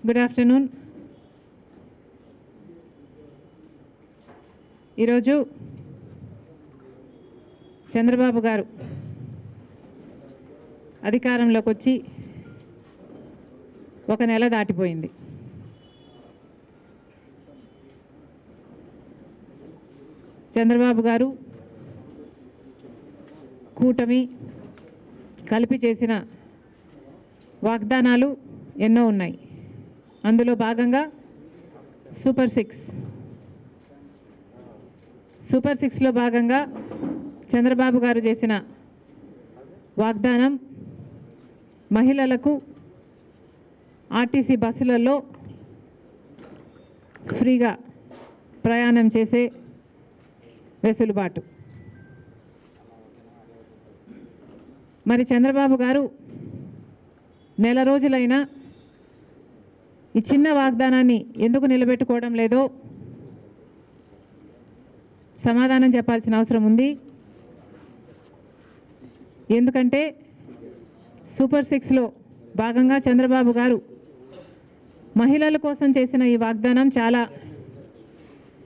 Good afternoon. ఈరోజు చంద్రబాబు గారు అధికారంలోకి వచ్చి ఒక నెల దాటిపోయింది. చంద్రబాబు గారు కూటమి కలిపి చేసిన వాగ్దానాలు ఎన్నో ఉన్నాయి. అందులో భాగంగా సూపర్ సిక్స్లో భాగంగా చంద్రబాబు గారు చేసిన వాగ్దానం మహిళలకు ఆర్టీసీ బస్సులలో ఫ్రీగా ప్రయాణం చేసే వెసులుబాటు. మరి చంద్రబాబు గారు నెల రోజులైనా ఈ చిన్న వాగ్దానాన్ని ఎందుకు నిలబెట్టుకోవడం లేదో సమాధానం చెప్పాల్సిన అవసరం ఉంది. ఎందుకంటే సూపర్ సిక్స్లో భాగంగా చంద్రబాబు గారు మహిళల కోసం చేసిన ఈ వాగ్దానం చాలా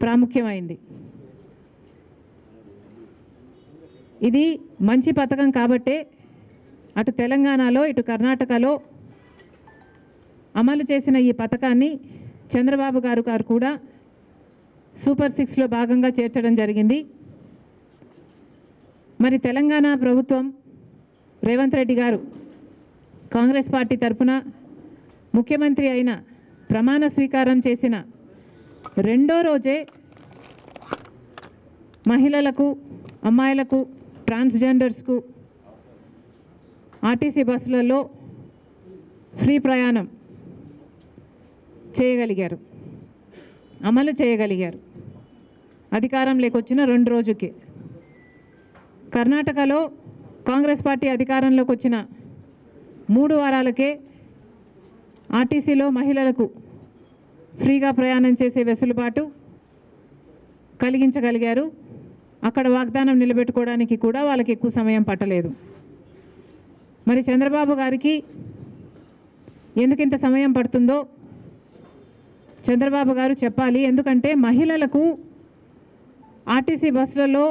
ప్రాముఖ్యమైంది. ఇది మంచి పథకం కాబట్టే అటు తెలంగాణలో ఇటు కర్ణాటకలో అమలు చేసిన ఈ పథకాన్ని చంద్రబాబు గారు కూడా సూపర్ సిక్స్లో భాగంగా చేర్చడం జరిగింది. మరి తెలంగాణ ప్రభుత్వం రేవంత్ రెడ్డి గారు కాంగ్రెస్ పార్టీ తరఫున ముఖ్యమంత్రి అయిన ప్రమాణ స్వీకారం చేసిన రెండో రోజే మహిళలకు, అమ్మాయిలకు, ట్రాన్స్జెండర్స్కు ఆర్టీసీ బస్సులలో ఫ్రీ ప్రయాణం చేయగలిగారు, అమలు చేయగలిగారు. అధికారంలోకి వచ్చిన 2 రోజుకే. కర్ణాటకలో కాంగ్రెస్ పార్టీ అధికారంలోకి వచ్చిన 3 వారాలకే ఆర్టీసీలో మహిళలకు ఫ్రీగా ప్రయాణం చేసే వెసులుబాటు కలిగించగలిగారు. అక్కడ వాగ్దానం నిలబెట్టుకోవడానికి కూడా వాళ్ళకి ఎక్కువ సమయం పట్టలేదు. మరి చంద్రబాబు గారికి ఎందుకు ఇంత సమయం పడుతుందో చంద్రబాబు గారు చెప్పాలి. ఎందుకంటే మహిళలకు ఆర్టీసీ బస్సులలో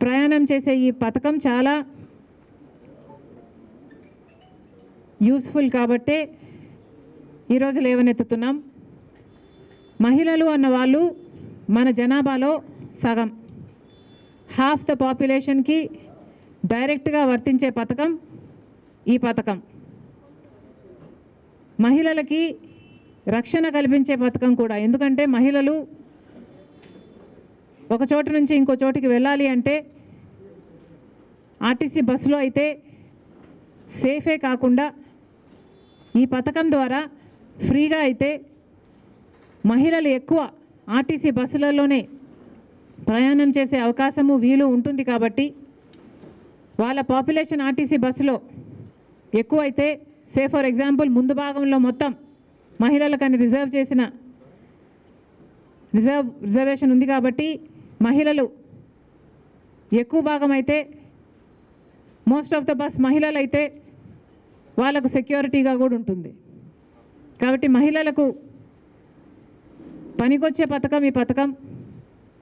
ప్రయాణం చేసే ఈ పథకం చాలా యూస్ఫుల్ కాబట్టే ఈరోజు లేవనెత్తుతున్నాం. మహిళలు అన్న వాళ్ళు మన జనాభాలో సగం, హాఫ్ ద పాపులేషన్కి డైరెక్ట్గా వర్తించే పథకం ఈ పథకం. మహిళలకి రక్షణ కల్పించే పథకం కూడా. ఎందుకంటే మహిళలు ఒక చోట నుంచి ఇంకో చోటికి వెళ్ళాలి అంటే ఆర్టీసీ బస్సులో అయితే సేఫే కాకుండా ఈ పథకం ద్వారా ఫ్రీగా అయితే మహిళలు ఎక్కువ ఆర్టీసీ బస్సులలోనే ప్రయాణం చేసే అవకాశము వీలు ఉంటుంది. కాబట్టి వాళ్ళ పాపులేషన్ ఆర్టీసీ బస్సులో ఎక్కువైతే, ఫర్ ఎగ్జాంపుల్ ముందు భాగంలో మొత్తం మహిళలకని రిజర్వేషన్ ఉంది కాబట్టి మహిళలు ఎక్కువ భాగం అయితే, మోస్ట్ ఆఫ్ ద బస్ మహిళలు అయితే వాళ్ళకు సెక్యూరిటీగా కూడా ఉంటుంది. కాబట్టి మహిళలకు పనికొచ్చే పథకం ఈ పథకం.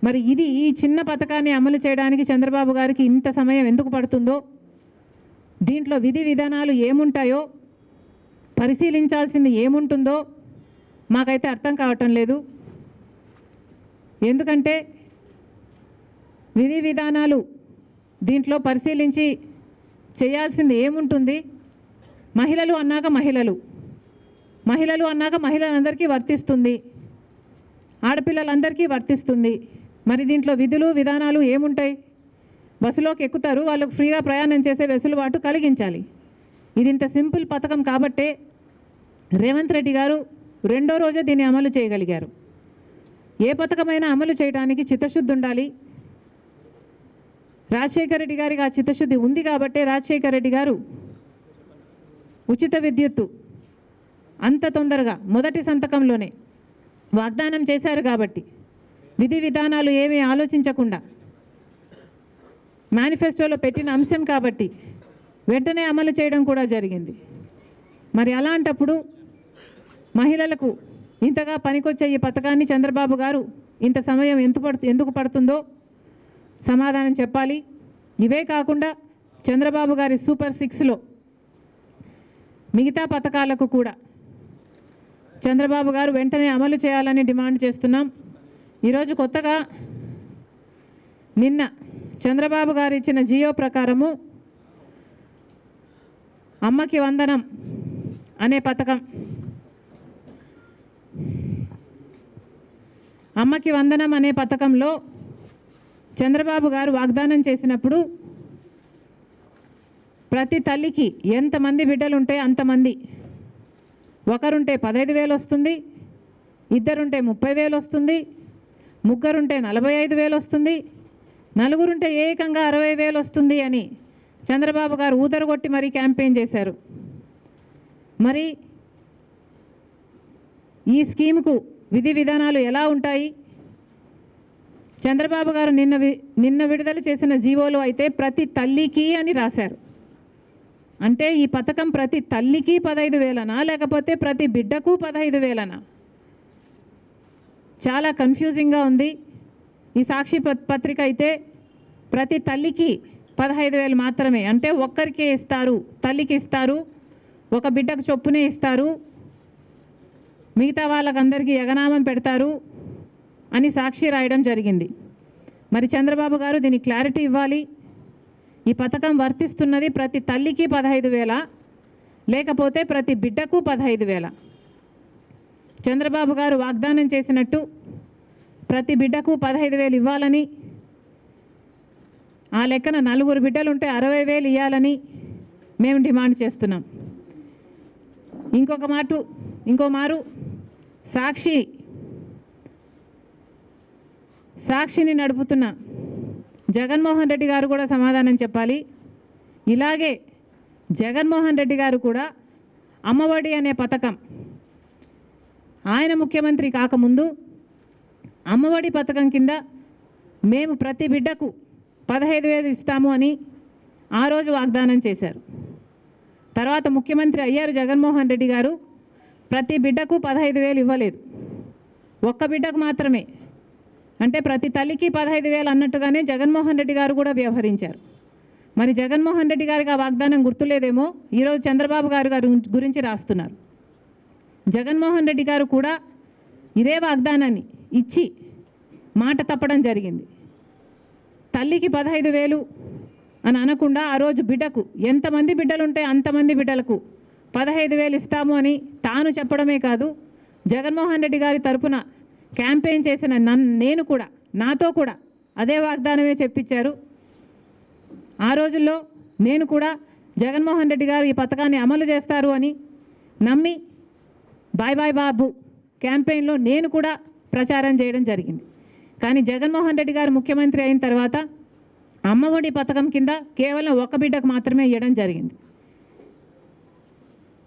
మరి ఈ చిన్న పథకాన్ని అమలు చేయడానికి చంద్రబాబు గారికి ఇంత సమయం ఎందుకు పడుతుందో, దీంట్లో విధి విధానాలు ఏముంటాయో, పరిశీలించాల్సింది ఏముంటుందో మాకైతే అర్థం కావటం లేదు. ఎందుకంటే విధి విధానాలు దీంట్లో పరిశీలించి చేయాల్సింది ఏముంటుంది? మహిళలు అన్నాక మహిళలందరికీ వర్తిస్తుంది, ఆడపిల్లలందరికీ వర్తిస్తుంది. మరి దీంట్లో విధులు విధానాలు ఏముంటాయి? బస్సులోకి ఎక్కుతారు, వాళ్ళకు ఫ్రీగా ప్రయాణం చేసే వెసులుబాటు కలిగించాలి. ఇది ఇంత సింపుల్ పథకం కాబట్టే రేవంత్ రెడ్డి గారు రెండో రోజే దీన్ని అమలు చేయగలిగారు. ఏ పథకమైనా అమలు చేయడానికి చిత్తశుద్ధి ఉండాలి. రాజశేఖర రెడ్డి గారికి ఆ చిత్తశుద్ధి ఉంది కాబట్టే రాజశేఖర రెడ్డి గారు ఉచిత విద్యుత్తు అంత తొందరగా మొదటి సంతకంలోనే వాగ్దానం చేశారు. కాబట్టి విధి విధానాలు ఏమీ ఆలోచించకుండా మేనిఫెస్టోలో పెట్టిన అంశం కాబట్టి వెంటనే అమలు చేయడం కూడా జరిగింది. మరి అలాంటప్పుడు మహిళలకు ఇంతగా పనికొచ్చే ఈ పథకాన్ని చంద్రబాబు గారు ఇంత సమయం ఎందుకు పడుతుందో సమాధానం చెప్పాలి. ఇవే కాకుండా చంద్రబాబు గారి సూపర్ 6లో మిగతా పథకాలకు కూడా చంద్రబాబు గారు వెంటనే అమలు చేయాలని డిమాండ్ చేస్తున్నాం. ఈరోజు కొత్తగా నిన్న చంద్రబాబు గారు ఇచ్చిన జియో ప్రకారము అమ్మకి వందనం అనే పథకం, అమ్మకి వందనం అనే పథకంలో చంద్రబాబు గారు వాగ్దానం చేసినప్పుడు ప్రతి తల్లికి ఎంతమంది బిడ్డలు ఉంటే అంతమంది, ఒకరుంటే 15,000 వస్తుంది, ఇద్దరుంటే 30,000 వస్తుంది, ముగ్గురుంటే 45,000 వస్తుంది, నలుగురుంటే ఏకంగా 60,000 వస్తుంది అని చంద్రబాబు గారు ఊదరగొట్టి మరీ క్యాంపెయిన్ చేశారు. మరి ఈ స్కీముకు విధి విధానాలు ఎలా ఉంటాయి? చంద్రబాబు గారు నిన్న విడుదల చేసిన జీవోలో అయితే ప్రతి తల్లికి అని రాశారు. అంటే ఈ పథకం ప్రతి తల్లికి 15,000నా లేకపోతే ప్రతి బిడ్డకు 15,000నా? చాలా కన్ఫ్యూజింగ్గా ఉంది. ఈ సాక్షి పత్రిక అయితే ప్రతి తల్లికి 15,000 మాత్రమే, అంటే ఒక్కరికే ఇస్తారు, తల్లికి ఇస్తారు, ఒక బిడ్డకు చొప్పునే ఇస్తారు, మిగతా వాళ్ళకందరికీ ఎగనామం పెడతారు అని సాక్షి రాయడం జరిగింది. మరి చంద్రబాబు గారు దీనికి క్లారిటీ ఇవ్వాలి. ఈ పథకం వర్తిస్తున్నది ప్రతి తల్లికి 15,000 లేకపోతే ప్రతి బిడ్డకు 15,000? చంద్రబాబు గారు వాగ్దానం చేసినట్టు ప్రతి బిడ్డకు 15,000 ఇవ్వాలని, ఆ లెక్కన 4 బిడ్డలుంటే 60,000 ఇవ్వాలని మేము డిమాండ్ చేస్తున్నాం. ఇంకో మారు సాక్షిని నడుపుతున్న జగన్మోహన్ రెడ్డి గారు కూడా సమాధానం చెప్పాలి. ఇలాగే జగన్మోహన్ రెడ్డి గారు కూడా అమ్మఒడి అనే పథకం, ఆయన ముఖ్యమంత్రి కాకముందు అమ్మఒడి పథకం కింద మేము ప్రతి బిడ్డకు 15,000 ఇస్తాము అని ఆ రోజు వాగ్దానం చేశారు. తర్వాత ముఖ్యమంత్రి అయ్యారు జగన్మోహన్ రెడ్డి గారు, ప్రతి బిడ్డకు 15,000 ఇవ్వలేదు, ఒక్క బిడ్డకు మాత్రమే. అంటే ప్రతి తల్లికి 15,000 అన్నట్టుగానే జగన్మోహన్ రెడ్డి గారు కూడా వ్యవహరించారు. మరి జగన్మోహన్ రెడ్డి గారికి ఆ వాగ్దానం గుర్తులేదేమో ఈరోజు చంద్రబాబు గారు గురించి రాస్తున్నారు. జగన్మోహన్ రెడ్డి గారు కూడా ఇదే వాగ్దానాన్ని ఇచ్చి మాట తప్పడం జరిగింది. తల్లికి 15,000 అని అనకుండా ఆ రోజు బిడ్డకు ఎంతమంది బిడ్డలుంటే అంతమంది బిడ్డలకు 15,000 ఇస్తాము అని తాను చెప్పడమే కాదు, జగన్మోహన్ రెడ్డి గారి తరపున క్యాంపెయిన్ చేసిన నేను కూడా, నాతో కూడా అదే వాగ్దానమే చెప్పించారు. ఆ రోజుల్లో నేను కూడా జగన్మోహన్ రెడ్డి గారు ఈ పథకాన్ని అమలు చేస్తారు అని నమ్మి బాయ్ బాయ్ బాబు క్యాంపెయిన్లో నేను కూడా ప్రచారం చేయడం జరిగింది. కానీ జగన్మోహన్ రెడ్డి గారు ముఖ్యమంత్రి అయిన తర్వాత అమ్మఒడి పథకం కింద కేవలం ఒక బిడ్డకు మాత్రమే ఇవ్వడం జరిగింది.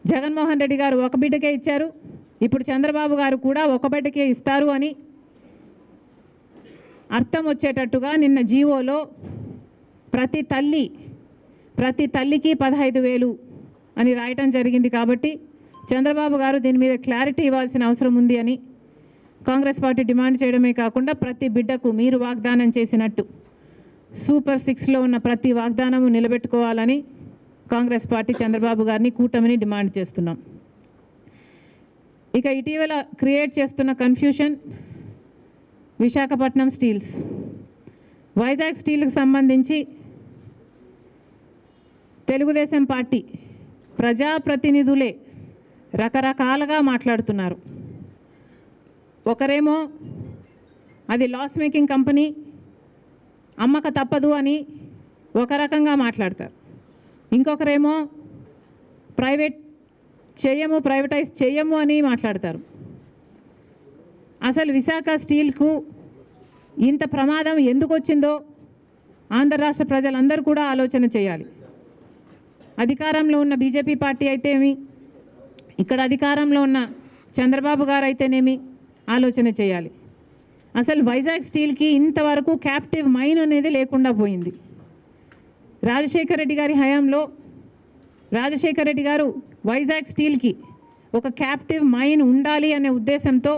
జగన్మోహన్ రెడ్డి గారు ఒక బిడ్డకే ఇచ్చారు, ఇప్పుడు చంద్రబాబు గారు కూడా ఒక బిడ్డకే ఇస్తారు అని అర్థం వచ్చేటట్టుగా నిన్న జీవోలో ప్రతి తల్లికి 15,000 అని రాయటం జరిగింది. కాబట్టి చంద్రబాబు గారు దీని మీద క్లారిటీ ఇవ్వాల్సిన అవసరం ఉంది అని కాంగ్రెస్ పార్టీ డిమాండ్ చేయడమే కాకుండా ప్రతి బిడ్డకు మీరు వాగ్దానం చేసినట్టు సూపర్ 6లో ఉన్న ప్రతి వాగ్దానము నిలబెట్టుకోవాలని కాంగ్రెస్ పార్టీ చంద్రబాబు గారిని, కూటమిని డిమాండ్ చేస్తున్నాం. ఇక ఇటీవల క్రియేట్ చేస్తున్న కన్ఫ్యూషన్ విశాఖపట్నం స్టీల్స్, వైజాగ్ స్టీల్కి సంబంధించి తెలుగుదేశం పార్టీ ప్రజాప్రతినిధులే రకరకాలుగా మాట్లాడుతున్నారు. ఒకరేమో అది లాస్ మేకింగ్ కంపెనీ, అమ్మక తప్పదు అని ఒక రకంగా మాట్లాడతారు. ఇంకొకరేమో ప్రైవేటైజ్ చేయము అని మాట్లాడతారు. అసలు విశాఖ స్టీల్కు ఇంత ప్రమాదం ఎందుకు వచ్చిందో ఆంధ్ర రాష్ట్ర ప్రజలందరూ కూడా ఆలోచన చేయాలి. అధికారంలో ఉన్న బీజేపీ పార్టీ అయితేమి, ఇక్కడ అధికారంలో ఉన్న చంద్రబాబు గారు అయితేనేమి ఆలోచన చేయాలి. అసలు వైజాగ్ స్టీల్కి ఇంతవరకు క్యాప్టివ్ మైన్ అనేది లేకుండా పోయింది. రాజశేఖర రెడ్డి గారి హయాంలో రాజశేఖర రెడ్డి గారు వైజాగ్ స్టీల్కి ఒక క్యాప్టివ్ మైన్ ఉండాలి అనే ఉద్దేశంతో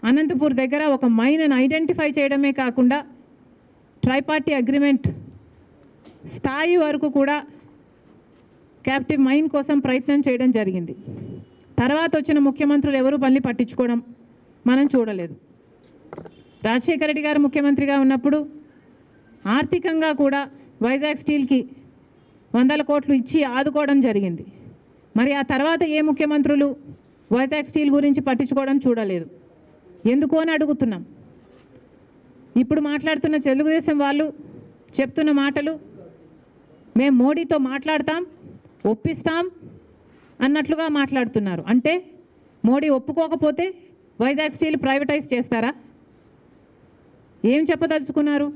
అనంతపూర్ దగ్గర ఒక మైన్ను ఐడెంటిఫై చేయడమే కాకుండా ట్రైపార్టీ అగ్రిమెంట్ స్థాయి వరకు కూడా క్యాప్టివ్ మైన్ కోసం ప్రయత్నం చేయడం జరిగింది. తర్వాత వచ్చిన ముఖ్యమంత్రులు ఎవరు మళ్ళీ పట్టించుకోవడం మనం చూడలేదు. రాజశేఖర రెడ్డి గారు ముఖ్యమంత్రిగా ఉన్నప్పుడు ఆర్థికంగా కూడా వైజాగ్ స్టీల్కి 100 కోట్లు ఇచ్చి ఆదుకోవడం జరిగింది. మరి ఆ తర్వాత ఏ ముఖ్యమంత్రులు వైజాగ్ స్టీల్ గురించి పట్టించుకోవడం చూడలేదు. ఎందుకు అని అడుగుతున్నాం. ఇప్పుడు మాట్లాడుతున్న తెలుగుదేశం వాళ్ళు చెప్తున్న మాటలు మేము మోడీతో మాట్లాడతాం, ఒప్పిస్తాం అన్నట్లుగా మాట్లాడుతున్నారు. అంటే మోడీ ఒప్పుకోకపోతే వైజాగ్ స్టీల్ ప్రైవేటైజ్ చేస్తారా? ఏం చెప్పదలుచుకున్నారు?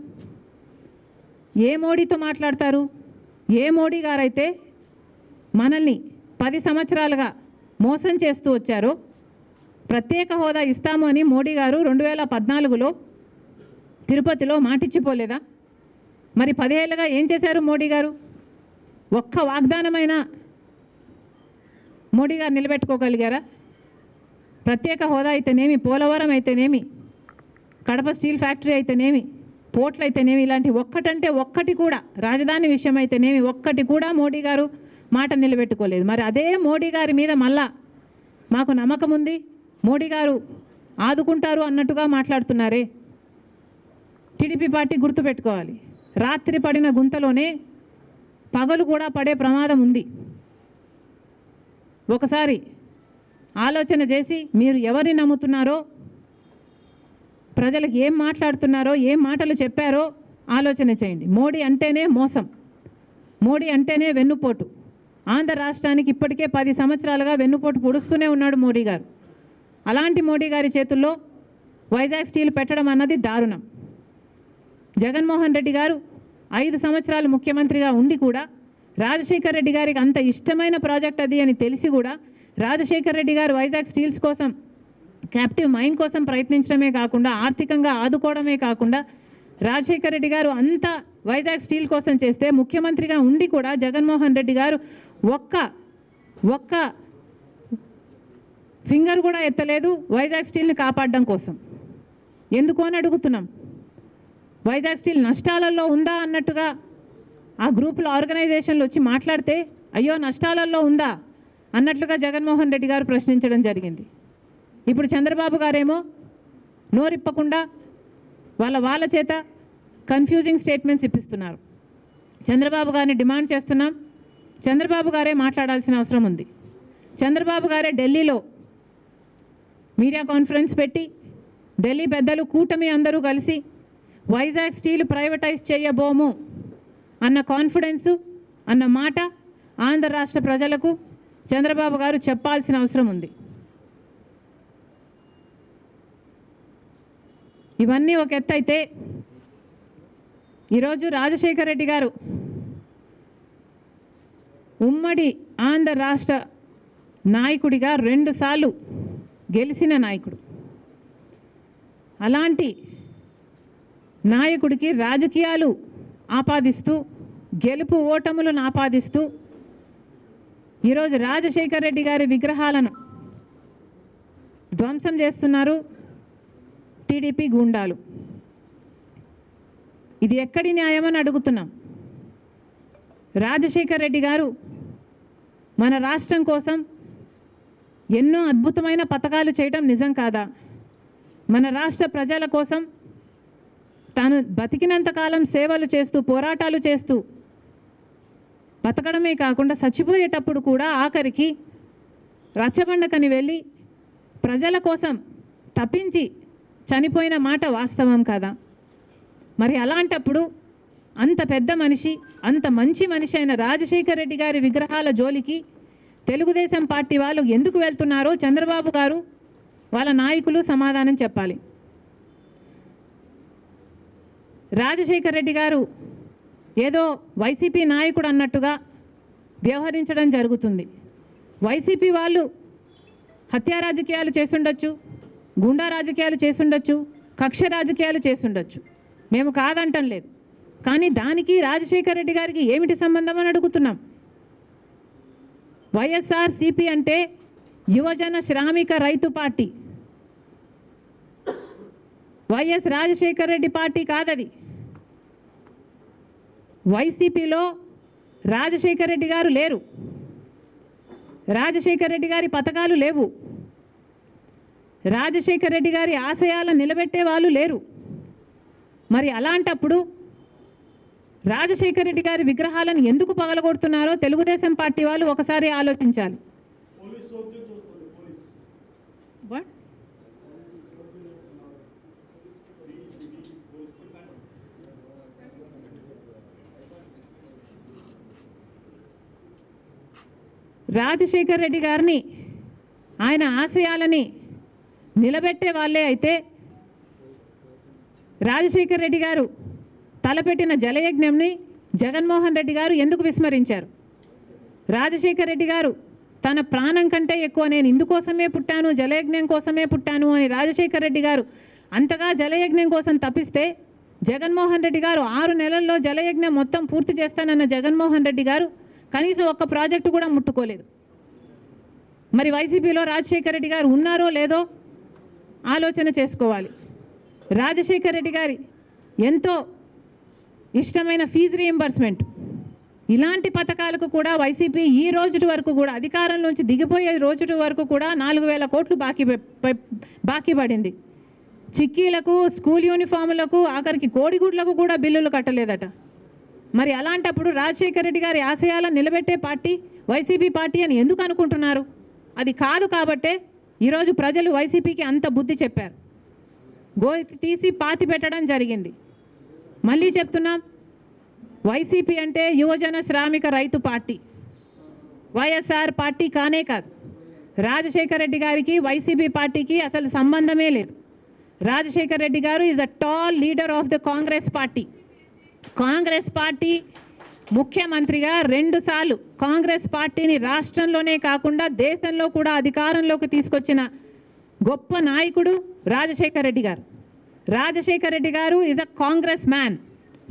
ఏ మోడీతో మాట్లాడతారు? ఏ మోడీ గారైతే మనల్ని 10 సంవత్సరాలుగా మోసం చేస్తూ వచ్చారో, ప్రత్యేక హోదా ఇస్తాము అని మోడీ గారు 2014లో తిరుపతిలో మాటిచ్చిపోలేదా? మరి 10 ఏళ్ళుగా ఏం చేశారు మోడీ గారు? ఒక్క వాగ్దానమైన మోడీ గారు నిలబెట్టుకోగలిగారా? ప్రత్యేక హోదా అయితేనేమి, పోలవరం అయితేనేమి, కడప స్టీల్ ఫ్యాక్టరీ అయితేనేమి, పోర్ట్లు అయితేనేమి, ఇలాంటి ఒక్కటంటే ఒక్కటి కూడా, రాజధాని విషయం అయితేనేమి ఒక్కటి కూడా మోడీ గారు మాట నిలబెట్టుకోలేదు. మరి అదే మోడీ గారి మీద మళ్ళా మాకు నమ్మకం ఉంది, మోడీ గారు ఆదుకుంటారు అన్నట్టుగా మాట్లాడుతున్నారే. టీడీపీ పార్టీ గుర్తుపెట్టుకోవాలి, రాత్రి పడిన గుంతలోనే పగలు కూడా పడే ప్రమాదం ఉంది. ఒకసారి ఆలోచన చేసి మీరు ఎవరిని నమ్ముతున్నారో, ప్రజలకు ఏం మాట్లాడుతున్నారో, ఏం మాటలు చెప్పారో ఆలోచన చేయండి. మోడీ అంటేనే మోసం, మోడీ అంటేనే వెన్నుపోటు. ఆంధ్ర రాష్ట్రానికి ఇప్పటికే 10 సంవత్సరాలుగా వెన్నుపోటు పొడుస్తూనే ఉన్నాడు మోడీ గారు. అలాంటి మోడీ గారి చేతుల్లో వైజాగ్ స్టీల్ పెట్టడం అన్నది దారుణం. జగన్మోహన్ రెడ్డి గారు 5 సంవత్సరాలు ముఖ్యమంత్రిగా ఉండి కూడా రాజశేఖర రెడ్డి గారికి అంత ఇష్టమైన ప్రాజెక్ట్ అది అని తెలిసి కూడా రాజశేఖర రెడ్డి గారు వైజాగ్ స్టీల్స్ కోసం, క్యాప్టివ్ మైన్ కోసం ప్రయత్నించడమే కాకుండా, ఆర్థికంగా ఆదుకోవడమే కాకుండా, రాజశేఖర రెడ్డి గారు అంతా వైజాగ్ స్టీల్ కోసం చేస్తే ముఖ్యమంత్రిగా ఉండి కూడా జగన్మోహన్ రెడ్డి గారు ఒక్క ఫింగర్ కూడా ఎత్తలేదు వైజాగ్ స్టీల్ని కాపాడడం కోసం. ఎందుకు అని అడుగుతున్నాం. వైజాగ్ స్టీల్ నష్టాలలో ఉందా అన్నట్టుగా ఆ గ్రూపుల ఆర్గనైజేషన్లు వచ్చి మాట్లాడితే, అయ్యో నష్టాలలో ఉందా అన్నట్లుగా జగన్మోహన్ రెడ్డి గారు ప్రశ్నించడం జరిగింది. ఇప్పుడు చంద్రబాబు గారేమో నోరిప్పకుండా వాళ్ళ చేత కన్ఫ్యూజింగ్ స్టేట్మెంట్స్ ఇప్పిస్తున్నారు. చంద్రబాబు గారిని డిమాండ్ చేస్తున్నాం, చంద్రబాబు గారే మాట్లాడాల్సిన అవసరం ఉంది. చంద్రబాబు గారే ఢిల్లీలో మీడియా కాన్ఫరెన్స్ పెట్టి, ఢిల్లీ పెద్దలు కూటమి అందరూ కలిసి వైజాగ్ స్టీల్ ప్రైవేటైజ్ చేయబోము అన్న కాన్ఫిడెన్సు, అన్న మాట ఆంధ్ర రాష్ట్ర ప్రజలకు చంద్రబాబు గారు చెప్పాల్సిన అవసరం ఉంది. ఇవన్నీ ఒక ఎత్తు అయితే, ఈరోజు రాజశేఖర రెడ్డి గారు ఉమ్మడి ఆంధ్ర రాష్ట్ర నాయకుడిగా 2 సార్లు గెలిచిన నాయకుడు. అలాంటి నాయకుడికి రాజకీయాలు ఆపాదిస్తూ, గెలుపు ఓటములను ఆపాదిస్తూ ఈరోజు రాజశేఖర రెడ్డి గారి విగ్రహాలను ధ్వంసం చేస్తున్నారు టీడీపీ గూండాలు. ఇది ఎక్కడి న్యాయమని అడుగుతున్నాం. రాజశేఖర రెడ్డి గారు మన రాష్ట్రం కోసం ఎన్నో అద్భుతమైన పథకాలు చేయడం నిజం కాదా? మన రాష్ట్ర ప్రజల కోసం తాను బతికినంతకాలం సేవలు చేస్తూ, పోరాటాలు చేస్తూ బతకడమే కాకుండా చచ్చిపోయేటప్పుడు కూడా ఆఖరికి రచ్చబండకని వెళ్ళి ప్రజల కోసం తప్పించి చనిపోయిన మాట వాస్తవం కాదా? మరి అలాంటప్పుడు అంత పెద్ద మనిషి, అంత మంచి మనిషి అయిన రాజశేఖర రెడ్డి గారి విగ్రహాల జోలికి తెలుగుదేశం పార్టీ వాళ్ళు ఎందుకు వెళ్తున్నారో చంద్రబాబు గారు, వాళ్ళ నాయకులు సమాధానం చెప్పాలి. రాజశేఖర రెడ్డి గారు ఏదో వైసీపీ నాయకుడు అన్నట్టుగా వ్యవహరించడం జరుగుతుంది. వైసీపీ వాళ్ళు హత్యా రాజకీయాలు చేసుండొచ్చు, గుండా రాజకీయాలు చేసుండొచ్చు, కక్ష రాజకీయాలు చేసుండొచ్చు, మేము కాదంటం లేదు. కానీ దానికి రాజశేఖర రెడ్డి గారికి ఏమిటి సంబంధం అని అడుగుతున్నాం. వైఎస్ఆర్ సిపి అంటే యువజన శ్రామిక రైతు party. YS Rajasekhara Reddy party కాదది. వైసీపీలో రాజశేఖర రెడ్డి గారు లేరు, రాజశేఖర రెడ్డి గారి పథకాలు లేవు, రాజశేఖర రెడ్డి గారి ఆశయాలను నిలబెట్టే వాళ్ళు లేరు. మరి అలాంటప్పుడు రాజశేఖర రెడ్డి గారి విగ్రహాలను ఎందుకు పగలగొడుతున్నారో తెలుగుదేశం పార్టీ వాళ్ళు ఒకసారి ఆలోచించాలి. రాజశేఖర రెడ్డి గారిని, ఆయన ఆశయాలని నిలబెట్టే వాళ్ళే అయితే రాజశేఖర రెడ్డి గారు తలపెట్టిన జలయజ్ఞంని జగన్మోహన్ రెడ్డి గారు ఎందుకు విస్మరించారు? రాజశేఖర రెడ్డి గారు తన ప్రాణం కంటే ఎక్కువ నేను ఇందుకోసమే పుట్టాను, జలయజ్ఞం కోసమే పుట్టాను అని రాజశేఖర రెడ్డి గారు అంతగా జలయజ్ఞం కోసం తప్పిస్తే జగన్మోహన్ రెడ్డి గారు 6 నెలల్లో జలయజ్ఞం మొత్తం పూర్తి చేస్తానన్న జగన్మోహన్ రెడ్డి గారు కనీసం ఒక్క ప్రాజెక్టు కూడా ముట్టుకోలేదు. మరి వైసీపీలో రాజశేఖర రెడ్డి గారు ఉన్నారో లేదో ఆలోచన చేసుకోవాలి. రాజశేఖర రెడ్డి గారి ఎంతో ఇష్టమైన ఫీజు రీయింబర్స్మెంట్, ఇలాంటి పథకాలకు కూడా వైసీపీ ఈ రోజు వరకు కూడా అధికారంలోంచి దిగిపోయే రోజు వరకు కూడా 4,000 కోట్లు బాకీ పడింది. చిక్కీలకు, స్కూల్ యూనిఫాములకు, ఆఖరికి కోడిగుడ్లకు కూడా బిల్లులు కట్టలేదట. మరి అలాంటప్పుడు రాజశేఖర రెడ్డి గారి ఆశయాలను నిలబెట్టే పార్టీ వైసీపీ పార్టీ అని ఎందుకు అనుకుంటున్నారు? అది కాదు కాబట్టే ఈరోజు ప్రజలు వైసీపీకి అంత బుద్ధి చెప్పారు, తీసి పాతి పెట్టడం జరిగింది. మళ్ళీ చెప్తున్నాం, వైసీపీ అంటే యువజన శ్రామిక రైతు పార్టీ, వైఎస్ఆర్ పార్టీ కానే కాదు. రాజశేఖర రెడ్డి గారికి వైసీపీ పార్టీకి అసలు సంబంధమే లేదు. రాజశేఖర రెడ్డి గారు is a tall leader of the Congress party. Congress party ముఖ్యమంత్రిగా 2 సార్లు కాంగ్రెస్ పార్టీని రాష్ట్రంలోనే కాకుండా దేశంలో కూడా అధికారంలోకి తీసుకొచ్చిన గొప్ప నాయకుడు రాజశేఖర రెడ్డి గారు. రాజశేఖర రెడ్డి గారు is a Congress man.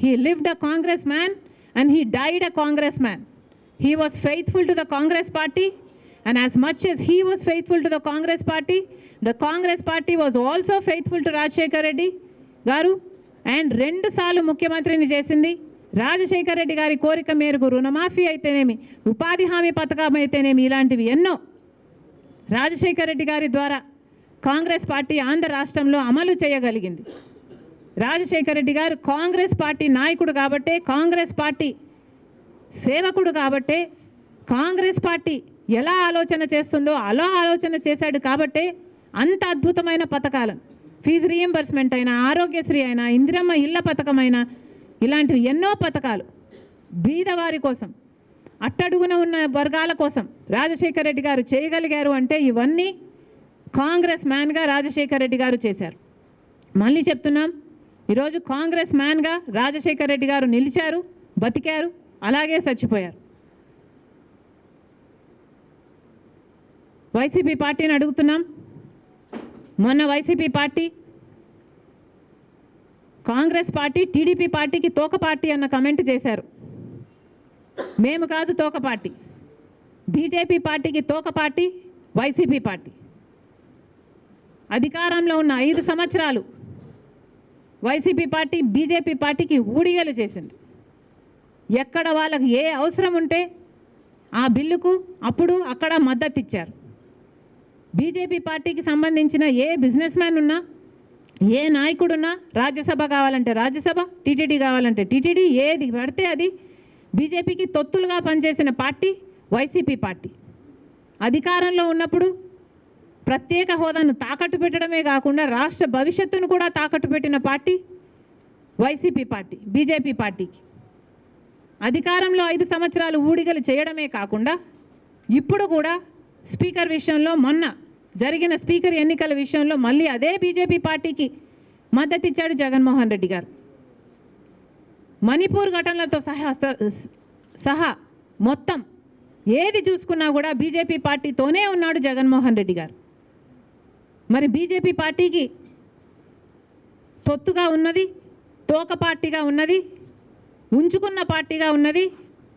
He lived a Congress man and he died a Congress man. He was faithful to the Congress party, and as much as he was faithful to the Congress party was also faithful to Rajshekar Reddy garu. And 2 సార్లు ముఖ్యమంత్రిని చేసింది రాజశేఖర రెడ్డి గారి కోరిక మేరకు రుణమాఫీ అయితేనేమి, ఉపాధి హామీ పథకం అయితేనేమి, ఇలాంటివి ఎన్నో రాజశేఖర రెడ్డి గారి ద్వారా కాంగ్రెస్ పార్టీ ఆంధ్ర రాష్ట్రంలో అమలు చేయగలిగింది. రాజశేఖర రెడ్డి గారు కాంగ్రెస్ పార్టీ నాయకుడు కాబట్టే, కాంగ్రెస్ పార్టీ సేవకుడు కాబట్టే, కాంగ్రెస్ పార్టీ ఎలా ఆలోచన చేస్తుందో అలా ఆలోచన చేశాడు కాబట్టే అంత అద్భుతమైన పథకాలను, ఫీజు రీయింబర్స్మెంట్ అయినా, ఆరోగ్యశ్రీ అయినా, ఇందిరమ్మ ఇళ్ల పథకం అయినా, ఇలాంటివి ఎన్నో పథకాలు బీదవారి కోసం, అట్టడుగున ఉన్న వర్గాల కోసం రాజశేఖర రెడ్డి గారు చేయగలిగారు అంటే ఇవన్నీ కాంగ్రెస్ మ్యాన్గా రాజశేఖర రెడ్డి గారు చేశారు. మళ్ళీ చెప్తున్నాం, ఈరోజు కాంగ్రెస్ మ్యాన్గా రాజశేఖర రెడ్డి గారు నిలిచారు, బతికారు, అలాగే చచ్చిపోయారు. వైసీపీ పార్టీని అడుగుతున్నాం, మొన్న YCP party Congress party TDP పార్టీకి తోక పార్టీ అన్న కమెంట్ చేశారు. మేము కాదు తోక పార్టీ, బీజేపీ పార్టీకి తోక పార్టీ వైసీపీ పార్టీ. అధికారంలో ఉన్న 5 సంవత్సరాలు వైసీపీ పార్టీ బీజేపీ పార్టీకి ఊడిగలు చేసింది. ఎక్కడ వాళ్ళకి ఏ అవసరం ఉంటే ఆ బిల్లుకు అప్పుడు అక్కడ మద్దతు ఇచ్చారు. బీజేపీ పార్టీకి సంబంధించిన ఏ బిజినెస్ మ్యాన్ ఉన్నా, ఏ నాయకుడున్నా, రాజ్యసభ కావాలంటే రాజ్యసభ, టీటీడీ కావాలంటే టీటీడీ, ఏది పడితే అది బీజేపీకి తొత్తులుగా పనిచేసిన పార్టీ వైసీపీ పార్టీ. అధికారంలో ఉన్నప్పుడు ప్రత్యేక హోదాను తాకట్టు పెట్టడమే కాకుండా రాష్ట్ర భవిష్యత్తును కూడా తాకట్టు పెట్టిన పార్టీ వైసీపీ పార్టీ. బీజేపీ పార్టీకి అధికారంలో 5 సంవత్సరాలు ఊడిగలు చేయడమే కాకుండా ఇప్పుడు కూడా స్పీకర్ విషయంలో, మొన్న జరిగిన స్పీకర్ ఎన్నికల విషయంలో మళ్ళీ అదే బీజేపీ పార్టీకి మద్దతు ఇచ్చాడు జగన్మోహన్ రెడ్డి గారు. మణిపూర్ ఘటనలతో సహా మొత్తం ఏది చూసుకున్నా కూడా బీజేపీ పార్టీతోనే ఉన్నాడు జగన్మోహన్ రెడ్డి గారు. మరి బీజేపీ పార్టీకి తొత్తుగా ఉన్నది, తోక పార్టీగా ఉన్నది, ఉంచుకున్న పార్టీగా ఉన్నది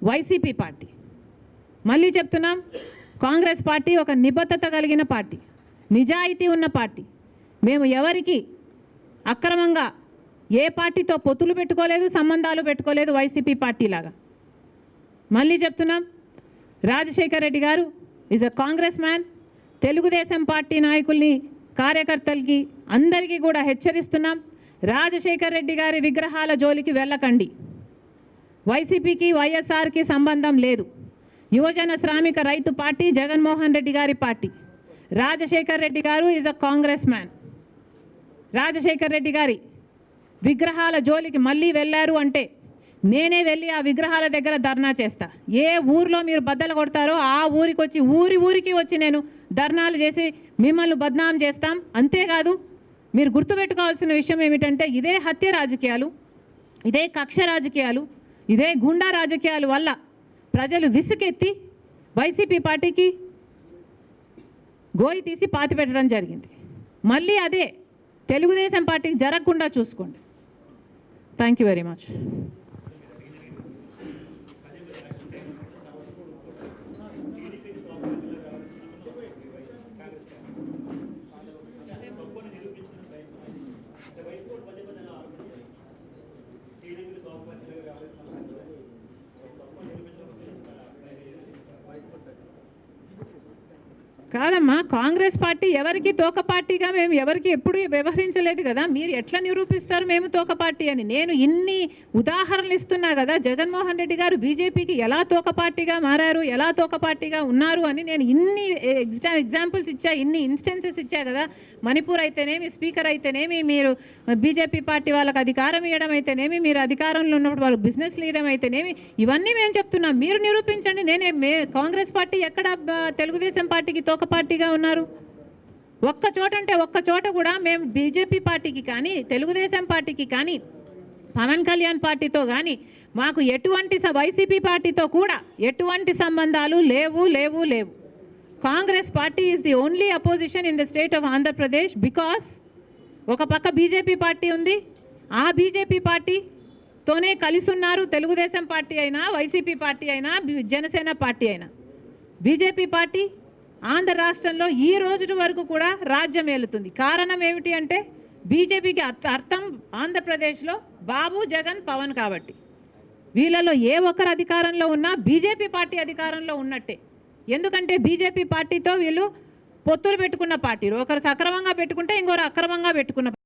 వైసీపీ పార్టీ. మళ్ళీ చెప్తున్నాం, కాంగ్రెస్ పార్టీ ఒక నిబద్ధత కలిగిన పార్టీ, నిజాయితీ ఉన్న పార్టీ. మేము ఎవరికి అక్రమంగా ఏ పార్టీతో పొత్తులు పెట్టుకోలేదు, సంబంధాలు పెట్టుకోలేదు వైసీపీ పార్టీ లాగా. మళ్ళీ చెప్తున్నాం, రాజశేఖర్ రెడ్డి గారు is a Congress man. Telugu Desam party నాయకుల్ని, కార్యకర్తలకి అందరికీ కూడా హెచ్చరిస్తున్నాం, రాజశేఖర్ రెడ్డి గారి విగ్రహాల జోలికి వెళ్ళకండి. వైసీపీకి వైఎస్ఆర్కి సంబంధం లేదు. యువజన శ్రామిక రైతు పార్టీ జగన్మోహన్ రెడ్డి గారి పార్టీ. రాజశేఖర్ రెడ్డి గారు is a Congress man. Rajasekhar Reddy గారి విగ్రహాల జోలికి మళ్ళీ వెళ్ళారు అంటే నేనే వెళ్ళి ఆ విగ్రహాల దగ్గర ధర్నా చేస్తా. ఏ ఊరిలో మీరు బద్దలు కొడతారో ఆ ఊరికి వచ్చి ఊరికి వచ్చి నేను ధర్నాలు చేసి మిమ్మల్ని బద్నాం చేస్తాం. అంతేకాదు, మీరు గుర్తుపెట్టుకోవాల్సిన విషయం ఏమిటంటే, ఇదే హత్య రాజకీయాలు, ఇదే కక్ష రాజకీయాలు, ఇదే గుండా రాజకీయాల వల్ల ప్రజలు విసుకెత్తి వైసీపీ పార్టీకి గోయి తీసి పాతి పెట్టడం జరిగింది. మళ్ళీ అదే తెలుగుదేశం పార్టీకి జరగకుండా చూసుకోండి. Thank you very much. కాదమ్మా, కాంగ్రెస్ పార్టీ ఎవరికి తోక పార్టీగా మేము ఎవరికి ఎప్పుడు వ్యవహరించలేదు కదా. మీరు ఎట్లా నిరూపిస్తారు మేము తోక పార్టీ అని? నేను ఇన్ని ఉదాహరణలు ఇస్తున్నా కదా. జగన్మోహన్ రెడ్డి గారు బీజేపీకి ఎలా తోక పార్టీగా మారారు, ఎలా తోక పార్టీగా ఉన్నారు అని నేను ఇన్ని ఎగ్జాంపుల్స్ ఇచ్చా, ఇన్ని ఇన్స్టెన్సెస్ ఇచ్చా కదా. మణిపూర్ అయితేనేమి, స్పీకర్ అయితేనేమి, మీరు బీజేపీ పార్టీ వాళ్ళకి అధికారం ఇవ్వడం అయితేనేమి, మీరు అధికారంలో ఉన్నప్పుడు వాళ్ళకి బిజినెస్ లీడర్ అయితేనేమి, ఇవన్నీ మేము చెప్తున్నాం. మీరు నిరూపించండి. కాంగ్రెస్ పార్టీ ఎక్కడ తెలుగుదేశం పార్టీకి తోక పార్టీగా ఉన్నారు? ఒక్క చోట అంటే ఒక్క చోట కూడా మేము బీజేపీ పార్టీకి కానీ, తెలుగుదేశం పార్టీకి కానీ, పవన్ కళ్యాణ్ పార్టీతో కానీ మాకు ఎటువంటి వైసీపీ పార్టీతో కూడా ఎటువంటి సంబంధాలు లేవు. Congress party is the only opposition in the state of Andhra Pradesh. Because ఒక పక్క బీజేపీ పార్టీ ఉంది, ఆ బీజేపీ పార్టీతోనే కలిసి ఉన్నారు తెలుగుదేశం పార్టీ అయినా, వైసీపీ పార్టీ అయినా, జనసేన పార్టీ అయినా. బీజేపీ పార్టీ ఆంధ్ర రాష్ట్రంలో ఈ రోజు వరకు కూడా రాజ్యం ఏలుతుంది. కారణం ఏమిటి అంటే, బీజేపీకి అర్థం ఆంధ్రప్రదేశ్లో బాబు, జగన్, పవన్ కాబట్టి. వీళ్ళలో ఏ ఒక్కరు అధికారంలో ఉన్నా బీజేపీ పార్టీ అధికారంలో ఉన్నట్టే. ఎందుకంటే బీజేపీ పార్టీతో వీళ్ళు పొత్తులు పెట్టుకున్న పార్టీలు. ఒకరు సక్రమంగా పెట్టుకుంటే ఇంకొకరు అక్రమంగా పెట్టుకున్న